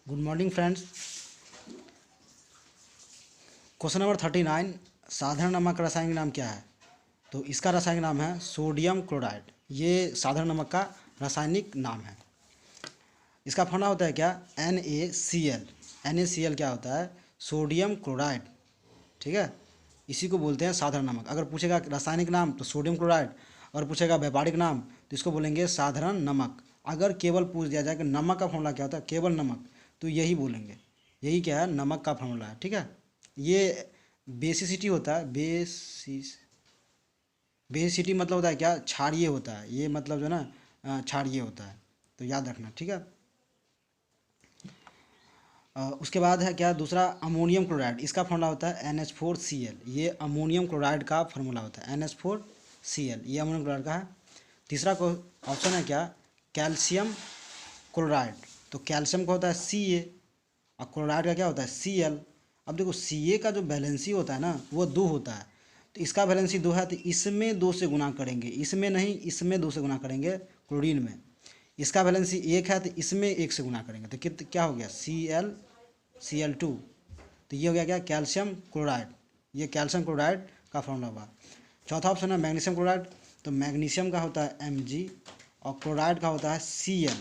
Good morning friends. Question number 39, साधारण नमक का रासायनिक नाम क्या है? तो इसका रासायनिक नाम है सोडियम क्लोराइड। ये साधारण नमक का रासायनिक नाम है। इसका फॉर्मूला होता है क्या? NaCl। NaCl क्या होता है? Sodium chloride. ठीक है, इसी को बोलते हैं साधारण नमक। अगर पूछेगा रासायनिक नाम तो सोडियम क्लोराइड, और पूछेगा व्यापारिक नाम तो इसको बोलेंगे साधारण नमक। अगर केवल पूछ दिया जाए कि नमक का फॉर्मूला क्या होता है, केवल नमक, तो यही बोलेंगे। यही क्या है? नमक का फॉर्मूला है। ठीक है, ये बेसिसिटी होता है। बेसिसिटी मतलब होता है क्या? क्षारीय होता है। ये मतलब जो है ना क्षारीय होता है, तो याद रखना। ठीक है, उसके बाद है क्या? दूसरा अमोनियम क्लोराइड। इसका फॉर्मूला होता है NH4Cl। ये अमोनियम क्लोराइड का फॉर्मूला होता है NH4Cl। ये अमोनियम क्लोराइड का है। तीसरा को ऑप्शन है क्या? Calcium chloride. तो कैल्शियम का होता है Ca और क्लोराइड का क्या होता है? Cl। अब देखो Ca का जो वैलेंसी होता है ना वो 2 होता है, तो इसका वैलेंसी 2 है, तो इसमें 2 से गुना करेंगे, इसमें नहीं, इसमें 2 से गुना करेंगे क्लोरीन में। इसका वैलेंसी 1 है तो इसमें 1 से गुना करेंगे, तो क्या हो गया? Cl2। तो ये हो गया क्या? Calcium chloride. ये कैल्शियम क्लोराइड का फॉर्मूला हुआ। चौथा ऑप्शन है मैग्नीशियम क्लोराइड। तो मैग्नीशियम का होता है Mg और क्लोराइड का होता है Cl।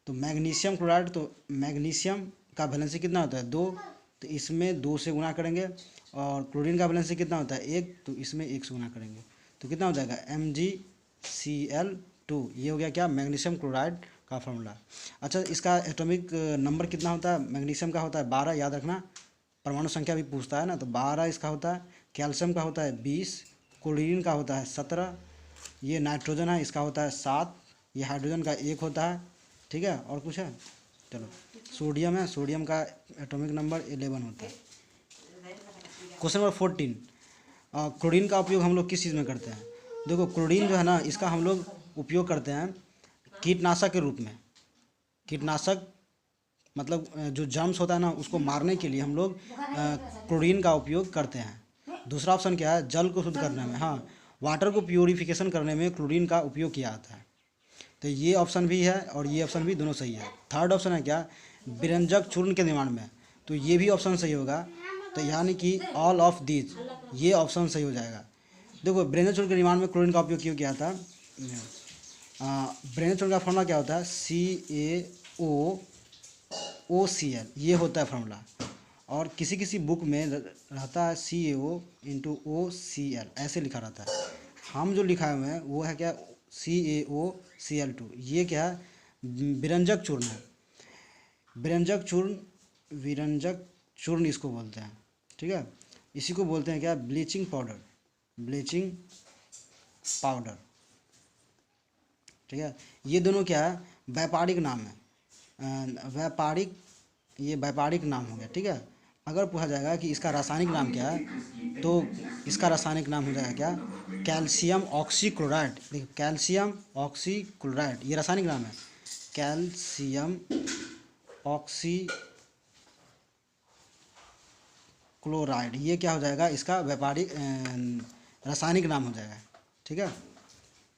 तो मैग्नीशियम क्लोराइड, तो मैग्नीशियम का वैलेंसी कितना होता है? 2, तो इसमें 2 से गुना करेंगे। और क्लोरीन का वैलेंसी कितना होता है? 1, तो इसमें 1 से गुना करेंगे, तो कितना हो जाएगा? MgCl2। ये हो गया क्या? मैग्नीशियम क्लोराइड का फॉर्मूला। अच्छा, इसका एटॉमिक नंबर कितना होता है? मैग्नीशियम का होता है 12, याद रखना। परमाणु संख्या भी पूछता है ना, तो 12 इसका होता है। कैल्शियम का होता है 20, क्लोरीन का होता है 17, ये नाइट्रोजन है इसका होता है 7, ये हाइड्रोजन का 1 होता है। ठीक है, और कुछ है? चलो, सोडियम है, सोडियम का एटॉमिक नंबर 11 होता है। क्वेश्चन नंबर 14, क्लोरीन का उपयोग हम लोग किस चीज़ में करते हैं? देखो, क्लोरीन जो है ना, इसका हम लोग उपयोग करते हैं कीटनाशक के रूप में। कीटनाशक मतलब जो जर्म्स होता है ना उसको मारने के लिए हम लोग क्लोरीन का उपयोग करते हैं। दूसरा ऑप्शन क्या है? जल को शुद्ध करने में, हाँ, वाटर को प्योरीफिकेशन करने में क्लोरीन का उपयोग किया जाता है। तो ये ऑप्शन भी है और ये ऑप्शन भी, दोनों सही है। थर्ड ऑप्शन है क्या? व्यंजक चूर्ण के निर्माण में, तो ये भी ऑप्शन सही होगा। तो यानी कि ऑल ऑफ दीज, ये ऑप्शन सही हो जाएगा। देखो, व्यंजक चूर्ण के निर्माण में क्लोरीन का उपयोग क्यों किया था? व्यंजक चूर्ण का फॉर्मूला क्या होता है? CaOCl, ये होता है फॉर्मूला। और किसी किसी बुक में रहता है CaO/OCl, ऐसे लिखा रहता है। हम जो लिखा हुए हैं वो है क्या? CaOCl2। ये क्या है? विरंजक चूर्ण है। विरंजक चूर्ण इसको बोलते हैं। ठीक है, इसी को बोलते हैं क्या? Bleaching powder. ठीक है, ये दोनों क्या है? व्यापारिक नाम है। ये व्यापारिक नाम हो गया। ठीक है, अगर पूछा जाएगा कि इसका रासायनिक नाम क्या है, तो इसका रासायनिक नाम हो जाएगा क्या? Calcium oxychloride. देखो, कैल्शियम ऑक्सीक्लोराइड ये रासायनिक नाम है। कैल्शियम ऑक्सीक्लोराइड, ये क्या हो जाएगा? इसका व्यापारिक रासायनिक नाम हो जाएगा। ठीक है,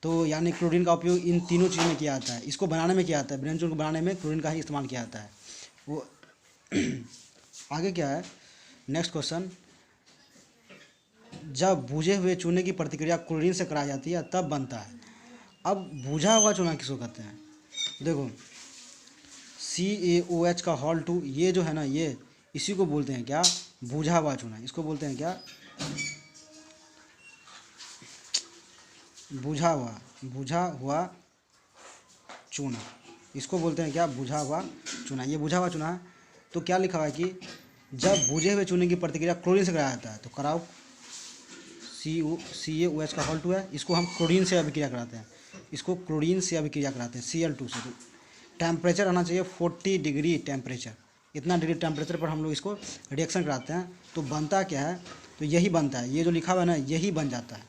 तो यानी क्लोरीन का उपयोग इन तीनों चीज़ों में किया जाता है। इसको बनाने में किया जाता है, व्यंजन को बनाने में क्लोरीन का ही इस्तेमाल किया जाता है वो। आगे क्या है? नेक्स्ट क्वेश्चन, जब भुजे हुए चूने की प्रतिक्रिया क्लोरीन से कराई जाती है तब बनता है। अब भुजा हुआ चूना किसको कहते हैं? देखो, CaOH का Hol2, ये जो है ना, ये इसी को बोलते हैं क्या? भुजा हुआ चूना। इसको बोलते हैं क्या? बुझा हुआ चूना। इसको बोलते हैं क्या? बुझा हुआ चूना। ये बुझा हुआ चूना है। तो क्या लिखा हुआ है कि जब बुझे हुए चूने की प्रतिक्रिया क्लोरीन से कराया जाता है तो कराओ। CaOH का Hol2 है, इसको हम क्लोरीन से अभिक्रिया कराते हैं। Cl2 से। तो टेम्परेचर आना चाहिए 40 डिग्री टेम्परेचर। इतना डिग्री टेम्परेचर पर हम लोग इसको रिएक्शन कराते हैं। तो बनता क्या है? तो यही बनता है, ये जो लिखा हुआ है ना, यही बन जाता है।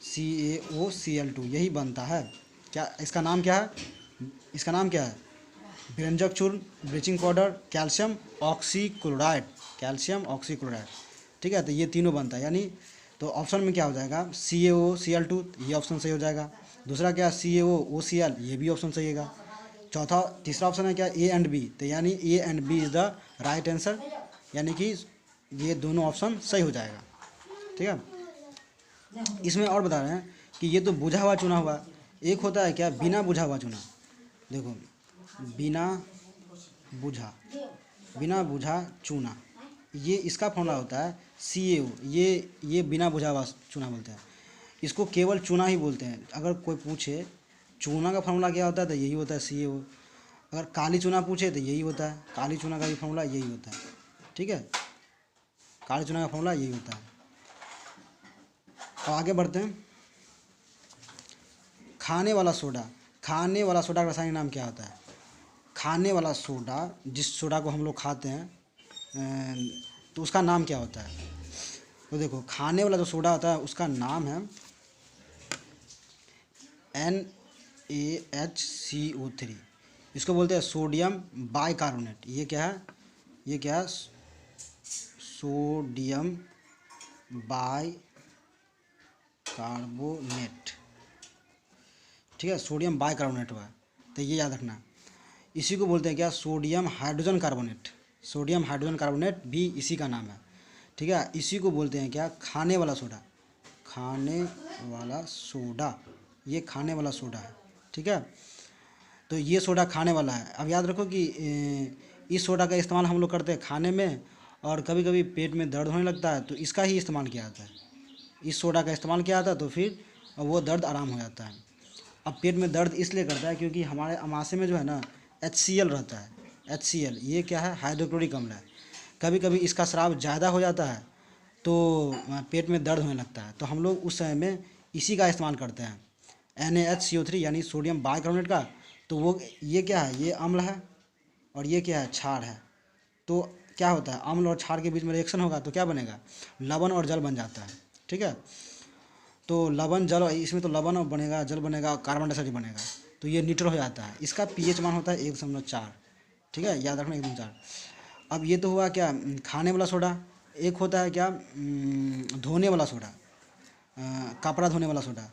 CaOCl2 यही बनता है। क्या इसका नाम क्या है? इसका नाम क्या है? व्यंजक चूर्ण, ब्लीचिंग पाउडर, कैल्शियम ऑक्सीक्लोराइड। ठीक है, तो ये तीनों बनता है। यानी तो ऑप्शन में क्या हो जाएगा? CaOCl2, ये ऑप्शन सही हो जाएगा। दूसरा क्या? CaOCl, ये भी ऑप्शन सही होगा। तीसरा ऑप्शन है क्या, ए एंड बी, तो यानी A and B is the right answer, यानी कि ये दोनों ऑप्शन सही हो जाएगा। ठीक है, इसमें और बता रहे हैं कि ये तो बुझा हुआ चुना हुआ, एक होता है क्या बिना बुझा हुआ चुना। देखो बिना बुझा, बिना बुझा चूना, ये इसका फॉर्मूला होता है CaO, ये बिना बुझा हुआ चूना बोलते हैं, इसको केवल चूना ही बोलते हैं। अगर कोई पूछे चूना का फॉर्मूला क्या होता है तो यही होता है CaO। अगर काली चूना पूछे तो यही होता है, काली चूना का भी फॉर्मूला यही होता है। ठीक है, काली चूना का फॉर्मूला यही होता है। अब आगे बढ़ते हैं। खाने वाला सोडा, खाने वाला सोडा का रासायनिक नाम क्या होता है? खाने वाला सोडा, जिस सोडा को हम लोग खाते हैं तो उसका नाम क्या होता है? तो देखो खाने वाला जो सोडा होता है उसका नाम है NaHCO3, इसको बोलते हैं सोडियम बाइकार्बोनेट। ये क्या है, ये क्या है, सोडियम बाइकार्बोनेट। ठीक है, सोडियम बाइकार्बोनेट हुआ है, तो ये याद रखना। इसी को बोलते हैं क्या, sodium hydrogen carbonate. Sodium hydrogen carbonate भी इसी का नाम है। ठीक है, इसी को बोलते हैं क्या, खाने वाला सोडा। खाने वाला सोडा, ये खाने वाला सोडा है। ठीक है, तो ये सोडा खाने वाला है। अब याद रखो कि इस सोडा का इस्तेमाल हम लोग करते हैं खाने में, और कभी कभी पेट में दर्द होने लगता है तो इसका ही इस्तेमाल किया जाता है। इस सोडा का इस्तेमाल किया जाता है तो फिर वो दर्द आराम हो जाता है। अब पेट में दर्द इसलिए करता है क्योंकि हमारे अमाशय में जो है ना HCl रहता है। HCl ये क्या है, हाइड्रोक्लोरिक अम्ल है। कभी कभी इसका स्राव ज़्यादा हो जाता है तो पेट में दर्द होने लगता है, तो हम लोग उस समय में इसी का इस्तेमाल करते हैं, NaHCO3 यानी सोडियम बाइकार्बोनेट का। तो वो ये क्या है, ये अम्ल है और ये क्या है, क्षार है। तो क्या होता है, अम्ल और क्षार के बीच में रिएक्शन होगा तो क्या बनेगा, लवण और जल बन जाता है। ठीक है, तो लवण जल, इसमें तो लवण बनेगा, जल बनेगा, कार्बन डाइऑक्साइड बनेगा, तो ये न्यूट्रल हो जाता है। इसका pH मान होता है 1.4। ठीक है, याद रखना 1.4। अब ये तो हुआ क्या, खाने वाला सोडा। एक होता है क्या, धोने वाला सोडा, कपड़ा धोने वाला सोडा,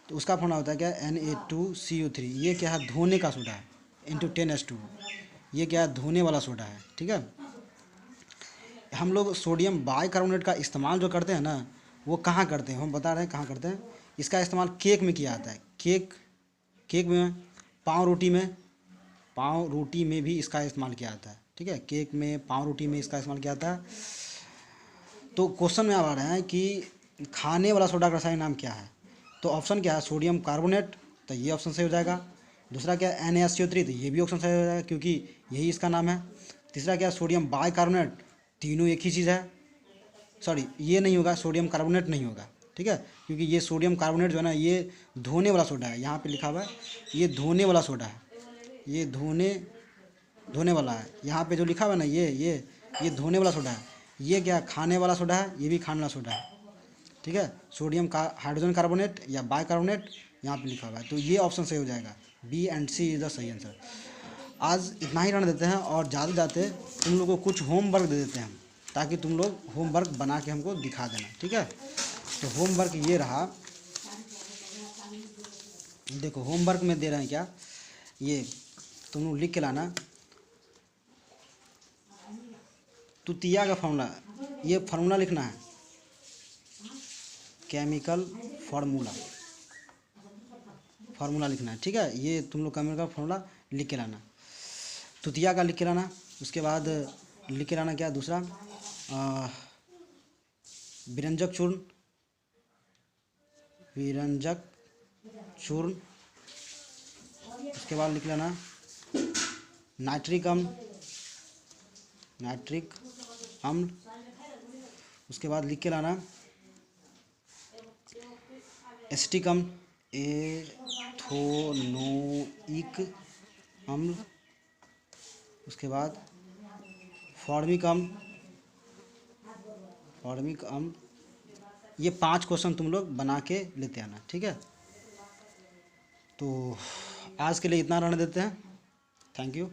तो उसका फॉर्मूला होता है क्या, Na2CO3। ये क्या है, धोने का सोडा है, इंटू 10H2। ये क्या है, धोने वाला सोडा है। ठीक है, हम लोग सोडियम बाइकार्बोनेट का इस्तेमाल जो करते हैं ना, वो कहाँ करते हैं, हम बता रहे हैं कहाँ करते हैं। इसका इस्तेमाल केक में किया जाता है। केक में, पाव रोटी में भी इसका इस्तेमाल किया जाता है। ठीक है, केक में, पाव रोटी में इसका इस्तेमाल किया जाता है। तो क्वेश्चन में आ रहे हैं कि खाने वाला सोडा का रासायनिक नाम क्या है, तो ऑप्शन क्या है, सोडियम कार्बोनेट, तो ये ऑप्शन सही हो जाएगा। दूसरा क्या है, NaHCO3, तो ये भी ऑप्शन सही हो जाएगा क्योंकि यही इसका नाम है। तीसरा क्या है, सोडियम बाइकार्बोनेट, तीनों एक ही चीज़ है। सॉरी, ये नहीं होगा, सोडियम कार्बोनेट नहीं होगा। ठीक है, क्योंकि ये सोडियम कार्बोनेट जो है ना, ये धोने वाला सोडा है। यहाँ पे लिखा हुआ है ये धोने वाला सोडा है, ये धोने वाला है। यहाँ पे जो लिखा हुआ है ना, ये धोने वाला सोडा है। ये क्या, खाने वाला सोडा है, ये भी खाने वाला सोडा है। ठीक है, सोडियम का हाइड्रोजन कार्बोनेट या बाइकार्बोनेट यहाँ पे लिखा हुआ है, तो ये ऑप्शन सही हो जाएगा। B and C is the सही आंसर। आज इतना ही रहने देते हैं, और ज़्यादा जाते तुम लोगों को कुछ होमवर्क दे देते हैं, ताकि तुम लोग होमवर्क बना के हमको दिखा देना। ठीक है, तो होमवर्क ये रहा। देखो होमवर्क में दे रहे हैं क्या, ये तुम लोग लिख के लाना, तुतिया का फॉर्मूला, ये फार्मूला लिखना है, केमिकल फार्मूला लिखना है। ठीक है, ये तुम लोग केमिकल फार्मूला लिख के लाना, तुतिया का लिख के लाना। उसके बाद लिख के लाना क्या, दूसरा विरंजक चूर्ण। उसके बाद लिख लेना नाइट्रिक अम्ल। उसके बाद लिख के लाना एसिटिक अम्ल, एथोनोइक अम्ल। उसके बाद फॉर्मिक अम्ल। ये 5 क्वेश्चन तुम लोग बना के लेते आना। ठीक है, तो आज के लिए इतना रहने देते हैं। Thank you.